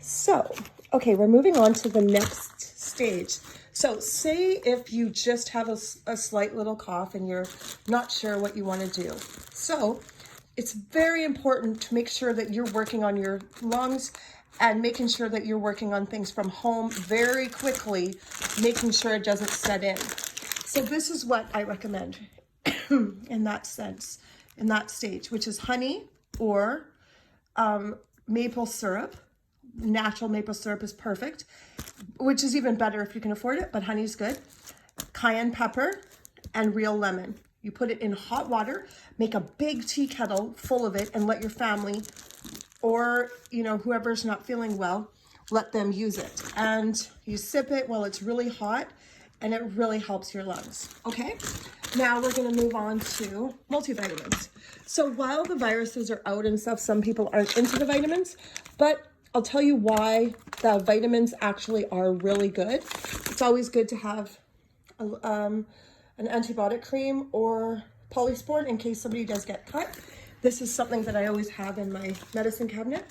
So, okay, we're moving on to the next stage. So say if you just have a slight little cough and you're not sure what you want to do. So it's very important to make sure that you're working on your lungs and making sure that you're working on things from home very quickly, making sure it doesn't set in. So this is what I recommend in that sense, in that stage, which is honey or maple syrup. Natural maple syrup is perfect, which is even better if you can afford it, but honey's good. Cayenne pepper and real lemon. You put it in hot water, make a big tea kettle full of it, and let your family or, you know, whoever's not feeling well, let them use it. And you sip it while it's really hot, and it really helps your lungs. Okay, now we're gonna move on to multivitamins. So while the viruses are out and stuff, some people aren't into the vitamins, but I'll tell you why the vitamins actually are really good. It's always good to have an antibiotic cream or polysporin in case somebody does get cut. This is something that I always have in my medicine cabinet.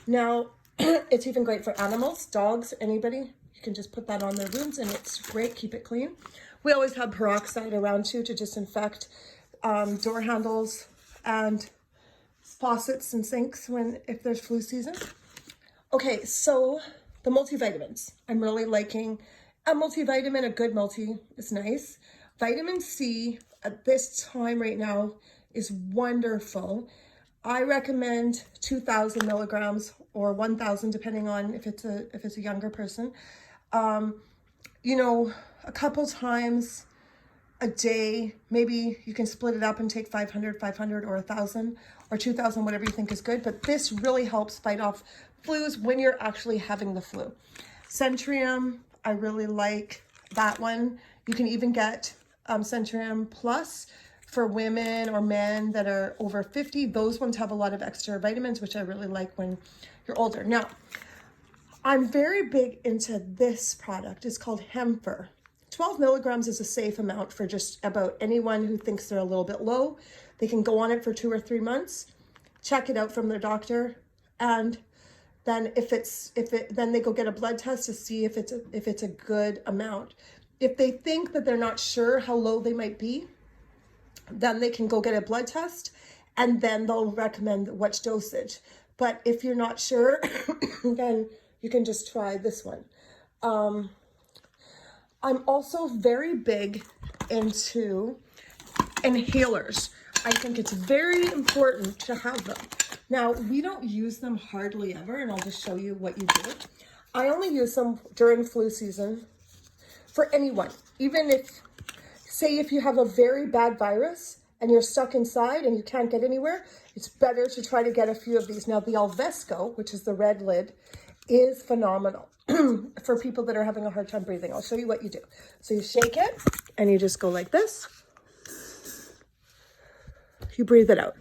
Now, it's even great for animals, dogs, anybody. You can just put that on their wounds and it's great, keep it clean. We always have peroxide around too to disinfect door handles and faucets and sinks if there's flu season. Okay, so the multivitamins. I'm really liking a multivitamin. A good multi is nice. Vitamin C at this time right now is wonderful. I recommend 2,000 milligrams or 1,000 depending on if it's a younger person. You know, a couple times a day, maybe you can split it up and take 500 or 1,000 or 2,000, whatever you think is good. But this really helps fight off flus when you're actually having the flu. Centrium, I really like that one. You can even get Centrium Plus for women or men that are over 50. Those ones have a lot of extra vitamins, which I really like when you're older. Now, I'm very big into this product. It's called Hemfer. 12 milligrams is a safe amount for just about anyone who thinks they're a little bit low. They can go on it for 2 or 3 months, check it out from their doctor, and then then they go get a blood test to see if it's a good amount. If they think that they're not sure how low they might be, then they can go get a blood test and then they'll recommend which dosage. But if you're not sure, then you can just try this one. I'm also very big into inhalers. I think it's very important to have them. Now, we don't use them hardly ever, and I'll just show you what you do. I only use them during flu season for anyone. Even if you have a very bad virus and you're stuck inside and you can't get anywhere, it's better to try to get a few of these. Now, the Alvesco, which is the red lid, is phenomenal for people that are having a hard time breathing. I'll show you what you do. So you shake it and you just go like this. You breathe it out.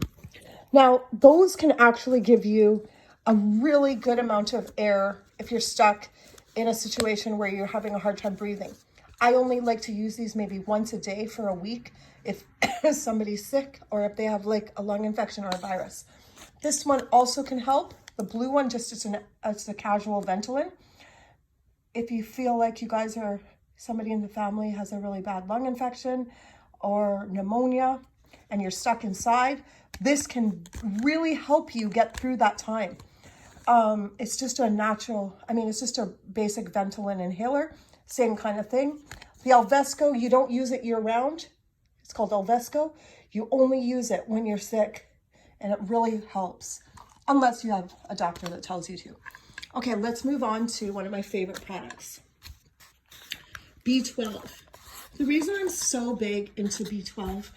Now, those can actually give you a really good amount of air if you're stuck in a situation where you're having a hard time breathing. I only like to use these maybe once a day for a week if somebody's sick or if they have like a lung infection or a virus. This one also can help. The blue one just it's a casual Ventolin. If you feel like somebody in the family has a really bad lung infection or pneumonia and you're stuck inside, this can really help you get through that time. It's just it's just a basic Ventolin inhaler, same kind of thing. The Alvesco, you don't use it year round. It's called Alvesco. You only use it when you're sick, and it really helps, unless you have a doctor that tells you to. Okay, let's move on to one of my favorite products, B12. The reason I'm so big into B12